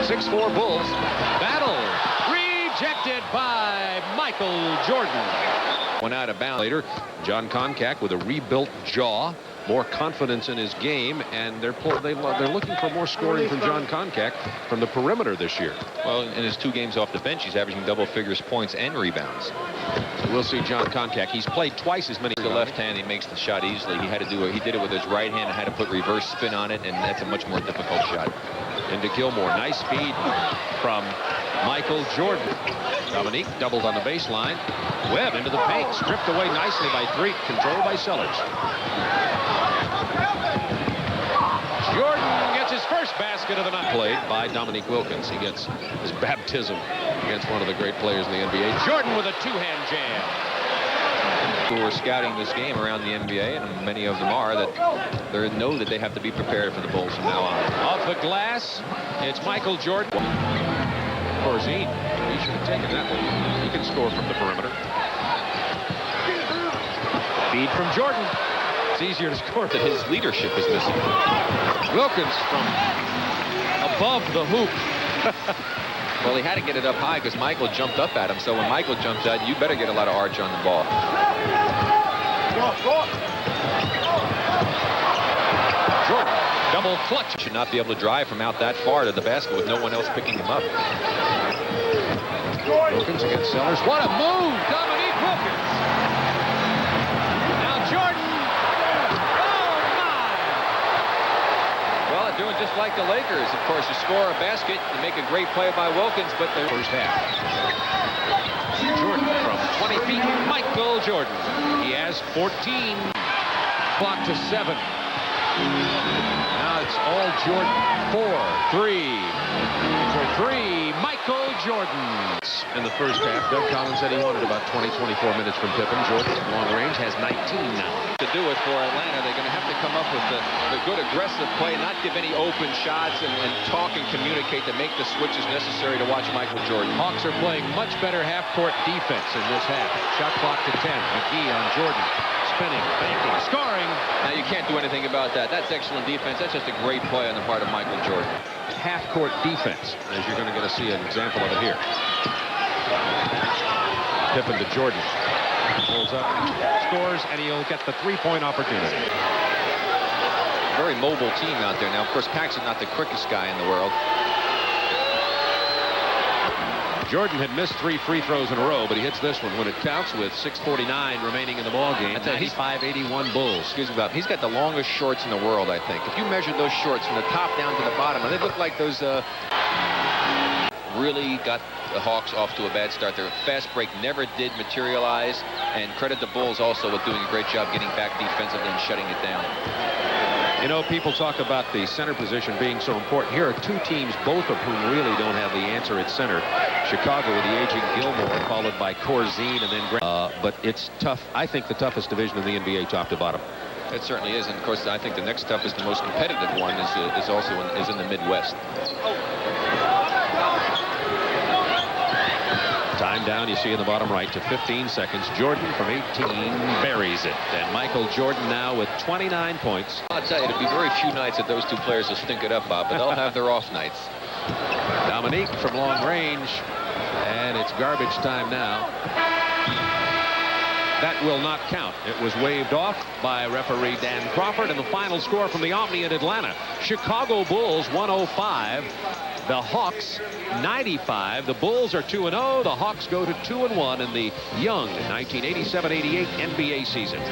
6-4 Bulls. Battle rejected by Michael Jordan. Went out of bounds later. John Koncak with a rebuilt jaw, more confidence in his game, and they're looking for more scoring from John Koncak from the perimeter this year. Well, in his 2 games off the bench, he's averaging double figures points and rebounds. So we'll see John Koncak. He's played twice as many. The left hand, he makes the shot easily. He did it with his right hand and had to put reverse spin on it, and that's a much more difficult shot. Into Gilmore. Nice speed from Michael Jordan. Dominique doubled on the baseline. Webb into the paint. Stripped away nicely by Threet. Controlled by Sellers. Jordan gets his first basket of the night. Played by Dominique Wilkins. He gets his baptism against one of the great players in the NBA. Jordan with a 2-hand jam. Who are scouting this game around the NBA, and many of them are, that they know that they have to be prepared for the Bulls from now on. Off the glass, it's Michael Jordan. Corzine, he should have taken that one. He can score from the perimeter. Feed from Jordan. It's easier to score that his leadership is missing. Wilkins from above the hoop. Well, he had to get it up high because Michael jumped up at him. So when Michael jumps out, you better get a lot of arch on the ball. Jordan, double clutch. Should not be able to drive from out that far to the basket with no one else picking him up. Wilkins against Sellers. What a move, Dominique Wilkins. Now Jordan. Oh, my. Well, they're doing just like the Lakers. Of course, you score a basket, you make a great play by Wilkins, but the first half. Jordan from 20 feet. Michael Jordan. He has 14. Clock to 7. Now it's all Jordan. 4, 3. For 3, Michael Jordan. In the first half, Doug Collins said he wanted about 20-24 minutes from Pippen. Jordan, long range, has 19 now. To do it for Atlanta, they're going to have to come up with the good aggressive play, not give any open shots, and talk and communicate to make the switches necessary to watch Michael Jordan. Hawks are playing much better half-court defense in this half. Shot clock to 10. McGee on Jordan. Spinning, banking, scoring. Now you can't do anything about that. That's excellent defense. That's just a great play on the part of Michael Jordan. Half-court defense, as you're going to get to see an example of it here. Pippen to Jordan. Pulls up, scores, and he'll get the 3-point opportunity. Very mobile team out there. Now, of course, Paxson not the quickest guy in the world. Jordan had missed 3 free throws in a row, but he hits this one when it counts with 6:49 remaining in the ball game. 95-81 Bulls. Excuse me, Bob. He's got the longest shorts in the world, I think. If you measure those shorts from the top down to the bottom, and they look like those really got the Hawks off to a bad start. Their fast break never did materialize, and credit the Bulls also with doing a great job getting back defensively and shutting it down. You know, people talk about the center position being so important. Here are 2 teams, both of whom really don't have the answer at center. Chicago with the aging Gilmore, followed by Corzine, and then but it's tough. I think the toughest division in the NBA, top to bottom. It certainly is, and of course, I think the next toughest, the most competitive one is also in the Midwest. Time down, you see in the bottom right, to 15 seconds. Jordan from 18 buries it. And Michael Jordan now with 29 points. I'll tell you, it'll be very few nights that those 2 players will stink it up, Bob, but they'll have their off nights. Dominique from long range, and it's garbage time now. That will not count. It was waved off by referee Dan Crawford, and the final score from the Omni in Atlanta. Chicago Bulls 105. The Hawks 95. The Bulls are 2-0. The Hawks go to 2-1 in the young 1987-88 NBA season.